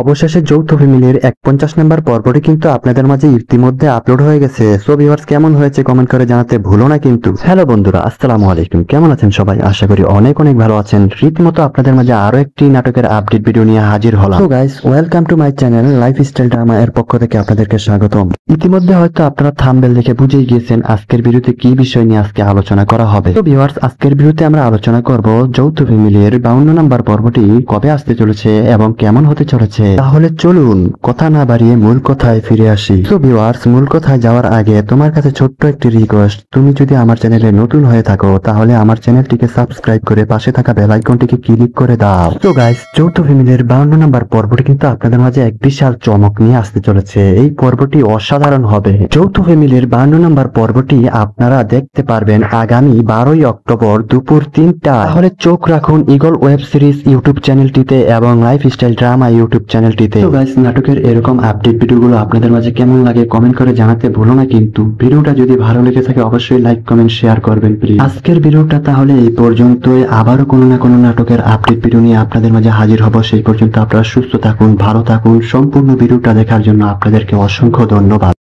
অবশেষে যৌথ ফ্যামিলির 51 নম্বর পর্বটি কিন্তু আপনাদের মাঝে ইতিমধ্যে আপলোড হয়ে গেছে। সো ভিউয়ার্স, কেমন হয়েছে কমেন্ট করে জানাতে ভুলো না কিন্তু। হ্যালো বন্ধুরা, আসসালামু আলাইকুম। কেমন আছেন সবাই? আশা করি অনেক অনেক ভালো আছেন। রীতিমতো আপনাদের মাঝে আরো একটি নাটকের আপডেট ভিডিও নিয়ে হাজির হলাম। So guys, welcome to my channel lifestyle drama এর পক্ষ থেকে আপনাদেরকে স্বাগতম। ইতিমধ্যে হয়তো আপনারা থাম্বনেল দেখে বুঝেই গিয়েছেন আজকের ভিডিওতে কি বিষয় নিয়ে আজকে আলোচনা করা হবে। তো ভিউয়ার্স, আজকের ভিডিওতে আমরা আলোচনা করব যৌথ ফ্যামিলির 52 নম্বর পর্বটি কবে আসতে চলেছে এবং কেমন হতে চলেছে। তাহলে চলুন কথা না বাড়িয়ে মূল কথায় ফিরে আসি। তো ভিউয়ার্স, মূল কথায় যাওয়ার আগে তোমার কাছে ছোট্ট একটি রিকোয়েস্ট, তুমি যদি আমার চ্যানেলে নতুন হয়ে থাকো তাহলে আমার চ্যানেলটিকে সাবস্ক্রাইব করে পাশে থাকা বেল আইকনটিকে ক্লিক করে দাও। তো গাইস, যৌথ ফ্যামিলির 52 নম্বর পর্বটি কিন্তু আপনাদের মাঝে এক বিশাল চমক নিয়ে আসতে চলেছে। এই পর্বটি অসাধারণ হবে। যৌথ ফ্যামিলির 52 নম্বর পর্বটি আপনারা দেখতে পারবেন আগামী 12ই অক্টোবর দুপুর 3টা। তাহলে চোখ রাখুন ইগল ওয়েব সিরিজ ইউটিউব চ্যানেলটিতে এবং লাইফস্টাইল ড্রামা ইউটিউব চ্যানেলটিতে। তো গাইস, নাটকের এরকম আপডেট ভিডিওগুলো আপনাদের মাঝে কেমন লাগে কমেন্ট করে জানাতে ভুলো না কিন্তু। ভিডিওটা যদি ভালো লেগে থাকে অবশ্যই লাইক কমেন্ট শেয়ার করবেন প্লিজ। আজকের ভিডিওটা তাহলে এই পর্যন্তই। আবারও কোনো না কোনো নাটকের আপডেট ভিডিও নিয়ে আপনাদের মাঝে হাজির হব। সেই পর্যন্ত আপনারা সুস্থ থাকুন, ভালো থাকুন। সম্পূর্ণ ভিডিওটা দেখার জন্য আপনাদেরকে অসংখ্য ধন্যবাদ।